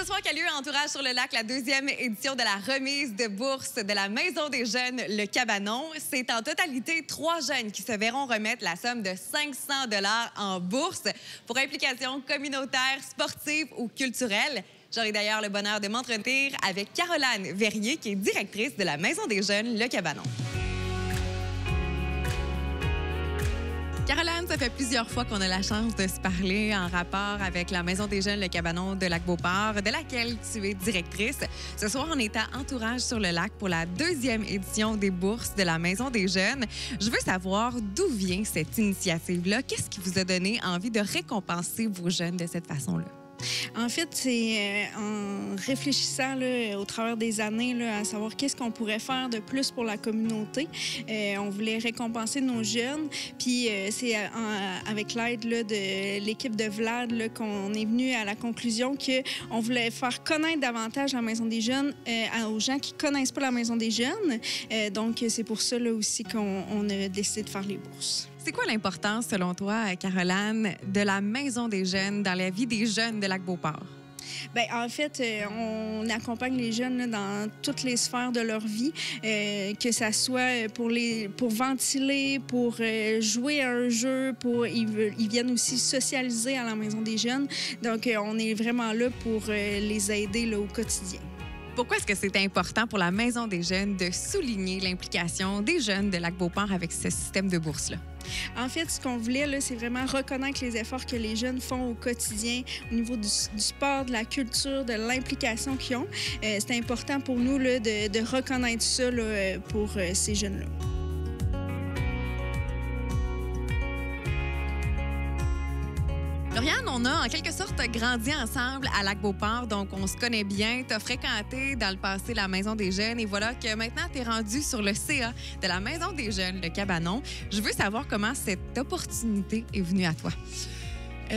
ce soir qu'a lieu Entourage sur le lac, la deuxième édition de la remise de bourse de la Maison des jeunes Le Cabanon. C'est en totalité 3 jeunes qui se verront remettre la somme de 500 $ en bourse pour implication communautaire, sportive ou culturelle. J'aurai d'ailleurs le bonheur de m'entretenir avec Caroline Verrier, qui est directrice de la Maison des jeunes Le Cabanon. Caroline, ça fait plusieurs fois qu'on a la chance de se parler en rapport avec la Maison des jeunes Le Cabanon de Lac-Beauport, de laquelle tu es directrice. Ce soir, on est à Entourage sur le lac pour la deuxième édition des bourses de la Maison des jeunes. Je veux savoir d'où vient cette initiative-là. Qu'est-ce qui vous a donné envie de récompenser vos jeunes de cette façon-là? En fait, c'est en réfléchissant là, au travers des années là, à savoir qu'est-ce qu'on pourrait faire de plus pour la communauté. On voulait récompenser nos jeunes. Puis c'est avec l'aide là, de l'équipe de Vlad là, qu'on est venu à la conclusion qu'on voulait faire connaître davantage la Maison des jeunes aux gens qui ne connaissent pas la Maison des jeunes. Donc, c'est pour ça là, aussi qu'on a décidé de faire les bourses. C'est quoi l'importance, selon toi, Caroline, de la Maison des jeunes dans la vie des jeunes de Lac-Beauport? Bien, en fait, on accompagne les jeunes là, dans toutes les sphères de leur vie, que ça soit pour ventiler, pour jouer à un jeu, ils viennent aussi socialiser à la Maison des jeunes. Donc, on est vraiment là pour les aider là, au quotidien. Pourquoi est-ce que c'est important pour la Maison des jeunes de souligner l'implication des jeunes de Lac-Beauport avec ce système de bourse-là? En fait, ce qu'on voulait, là, c'est vraiment reconnaître les efforts que les jeunes font au quotidien au niveau du sport, de la culture, de l'implication qu'ils ont. C'est important pour nous là, de reconnaître ça là, pour ces jeunes-là. Lauriane, on a en quelque sorte grandi ensemble à Lac-Beauport, donc on se connaît bien. Tu as fréquenté dans le passé la Maison des jeunes et voilà que maintenant tu es rendu sur le CA de la Maison des jeunes, Le Cabanon. Je veux savoir comment cette opportunité est venue à toi.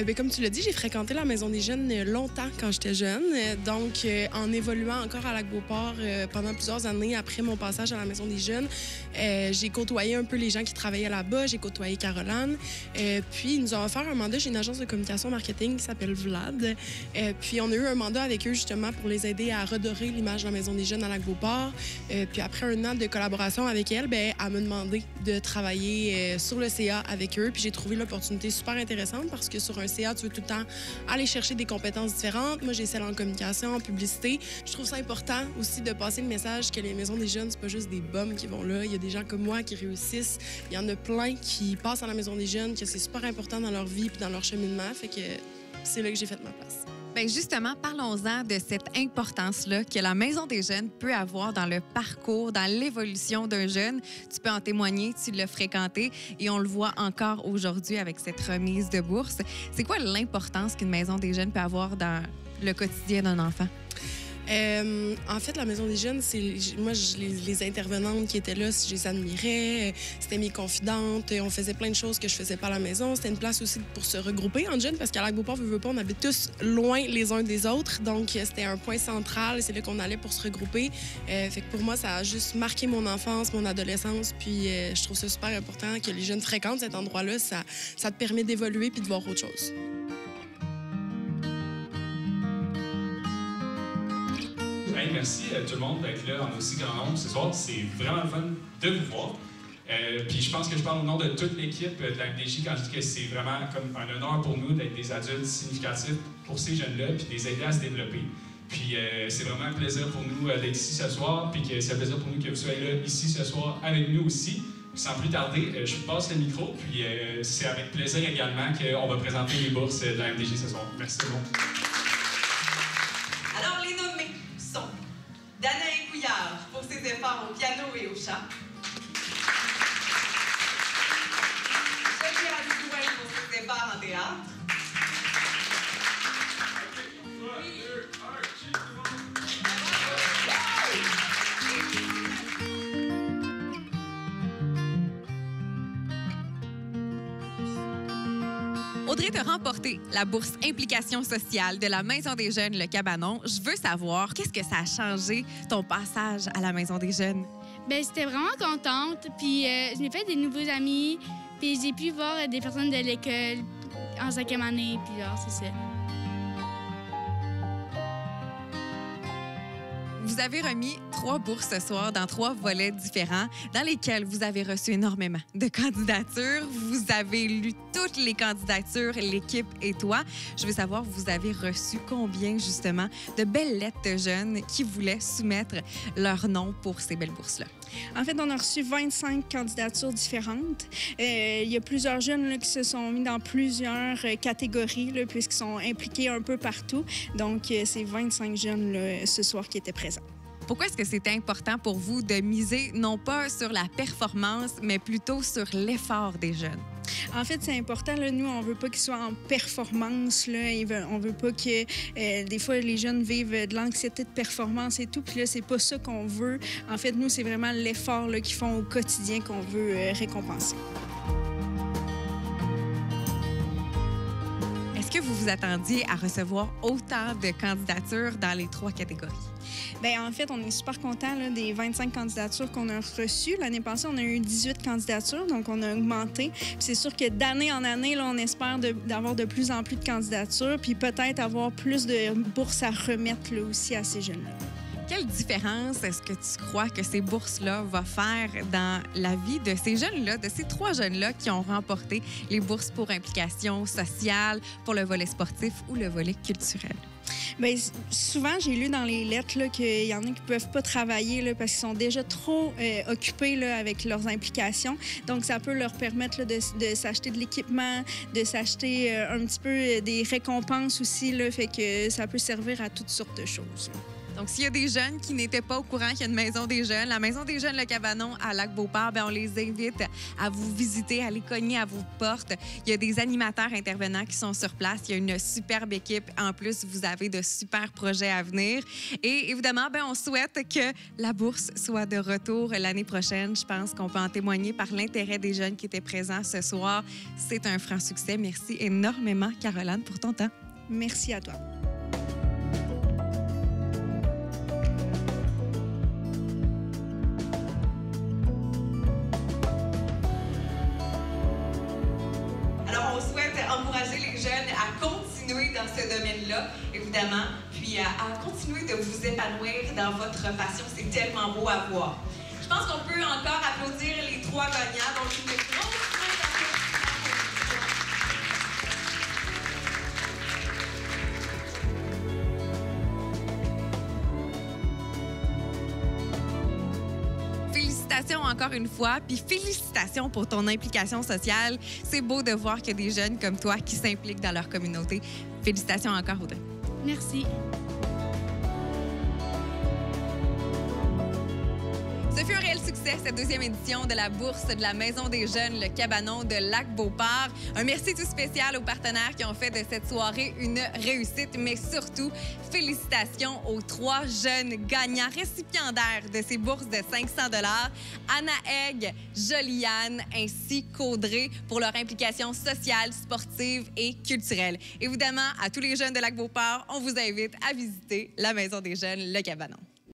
Bien, comme tu l'as dit, j'ai fréquenté la Maison des jeunes longtemps quand j'étais jeune. Donc, en évoluant encore à Lac-Beauport pendant plusieurs années après mon passage à la Maison des jeunes, j'ai côtoyé un peu les gens qui travaillaient là-bas. J'ai côtoyé Caroline. Puis, ils nous ont offert un mandat. J'ai une agence de communication marketing qui s'appelle Vlad. Puis, on a eu un mandat avec eux justement pour les aider à redorer l'image de la Maison des jeunes à Lac-Beauport. Puis, après un an de collaboration avec elle, bien, elle m'a demandé de travailler sur le CA avec eux. Puis, j'ai trouvé l'opportunité super intéressante parce que sur un CA, tu veux tout le temps aller chercher des compétences différentes. Moi, j'ai celle en communication, en publicité. Je trouve ça important aussi de passer le message que les maisons des jeunes, c'est pas juste des bums qui vont là. Il y a des gens comme moi qui réussissent. Il y en a plein qui passent à la maison des jeunes, que c'est super important dans leur vie et dans leur cheminement. Fait que c'est là que j'ai fait ma place. Bien, justement, parlons-en de cette importance-là que la Maison des jeunes peut avoir dans le parcours, dans l'évolution d'un jeune. Tu peux en témoigner, tu l'as fréquenté et on le voit encore aujourd'hui avec cette remise de bourse. C'est quoi l'importance qu'une Maison des jeunes peut avoir dans le quotidien d'un enfant? En fait, la Maison des jeunes, moi, les intervenantes qui étaient là, je les admirais. C'était mes confidentes. On faisait plein de choses que je faisais pas à la maison. C'était une place aussi pour se regrouper en jeunes parce qu'à Lac-Beauport, veut pas, on habite tous loin les uns des autres. Donc, c'était un point central. C'est là qu'on allait pour se regrouper. Fait que pour moi, ça a juste marqué mon enfance, mon adolescence. Puis, je trouve ça super important que les jeunes fréquentent cet endroit-là. Ça te permet d'évoluer puis de voir autre chose. Hey, merci tout le monde d'être là en aussi grand nombre ce soir. C'est vraiment le fun de vous voir. Puis je pense que je parle au nom de toute l'équipe de la MDJ quand je dis que c'est vraiment comme un honneur pour nous d'être des adultes significatifs pour ces jeunes-là puis de les aider à se développer. Puis c'est vraiment un plaisir pour nous d'être ici ce soir puis que c'est un plaisir pour nous que vous soyez là ici ce soir avec nous aussi. Puis sans plus tarder, je vous passe le micro puis c'est avec plaisir également qu'on va présenter les bourses de la MDJ ce soir. Merci tout le monde. Alors, les nommés sont Danae Couillard pour ses efforts au piano et au chant. Sophia Dubouin pour ses efforts en théâtre. Audrey, tu as remporté la bourse Implication sociale de la Maison des jeunes Le Cabanon. Je veux savoir, qu'est-ce que ça a changé, ton passage à la Maison des jeunes? Bien, j'étais vraiment contente. Puis, je m'ai fait des nouveaux amis. Puis, j'ai pu voir des personnes de l'école en 5e année. Puis, c'est ça. Vous avez remis 3 bourses ce soir dans 3 volets différents dans lesquels vous avez reçu énormément de candidatures. Vous avez lu toutes les candidatures, l'équipe et toi. Je veux savoir, vous avez reçu combien, justement, de belles lettres de jeunes qui voulaient soumettre leur nom pour ces belles bourses-là? En fait, on a reçu 25 candidatures différentes. Il y a plusieurs jeunes là, qui se sont mis dans plusieurs catégories, là, puisqu'ils sont impliqués un peu partout. Donc, c'est 25 jeunes là, ce soir qui étaient présents. Pourquoi est-ce que c'était important pour vous de miser non pas sur la performance, mais plutôt sur l'effort des jeunes? En fait, c'est important. Là, nous, on veut pas qu'ils soient en performance. Là. On veut pas que... des fois, les jeunes vivent de l'anxiété de performance et tout. Puis là, c'est pas ça qu'on veut. En fait, nous, c'est vraiment l'effort qu'ils font au quotidien qu'on veut récompenser. Est-ce que vous vous attendiez à recevoir autant de candidatures dans les 3 catégories? Bien, en fait, on est super contents là, des 25 candidatures qu'on a reçues. L'année passée, on a eu 18 candidatures, donc on a augmenté. Puis c'est sûr que d'année en année, là, on espère d'avoir de plus en plus de candidatures, puis peut-être avoir plus de bourses à remettre là, aussi à ces jeunes-là. Quelle différence est-ce que tu crois que ces bourses-là vont faire dans la vie de ces jeunes-là, de ces 3 jeunes-là qui ont remporté les bourses pour implication sociale, pour le volet sportif ou le volet culturel? Bien, souvent, j'ai lu dans les lettres qu'il y en a qui ne peuvent pas travailler là, parce qu'ils sont déjà trop occupés là, avec leurs implications. Donc, ça peut leur permettre là, de s'acheter de l'équipement, de s'acheter un petit peu des récompenses aussi. Là, fait que ça peut servir à toutes sortes de choses. Donc, s'il y a des jeunes qui n'étaient pas au courant qu'il y a une Maison des jeunes, la Maison des jeunes Le Cabanon à Lac-Beauport, bien, on les invite à vous visiter, à aller cogner à vos portes. Il y a des animateurs intervenants qui sont sur place. Il y a une superbe équipe. En plus, vous avez de super projets à venir. Et évidemment, bien, on souhaite que la bourse soit de retour l'année prochaine. Je pense qu'on peut en témoigner par l'intérêt des jeunes qui étaient présents ce soir. C'est un franc succès. Merci énormément, Caroline, pour ton temps. Merci à toi. Encourager les jeunes à continuer dans ce domaine-là, évidemment, puis à continuer de vous épanouir dans votre passion. C'est tellement beau à voir. Je pense qu'on peut encore applaudir les 3 gagnants. Donc, une grosse Félicitations encore une fois, puis félicitations pour ton implication sociale. C'est beau de voir qu'il y a des jeunes comme toi qui s'impliquent dans leur communauté. Félicitations encore, Audrey. Merci. Ce fut un réel succès, cette 2e édition de la bourse de la Maison des jeunes, le Cabanon de Lac-Beauport. Un merci tout spécial aux partenaires qui ont fait de cette soirée une réussite, mais surtout, félicitations aux 3 jeunes gagnants récipiendaires de ces bourses de 500 $, Anna Egg, Joliane ainsi qu'Audrey, pour leur implication sociale, sportive et culturelle. Évidemment, à tous les jeunes de Lac-Beauport, on vous invite à visiter la Maison des jeunes, le Cabanon.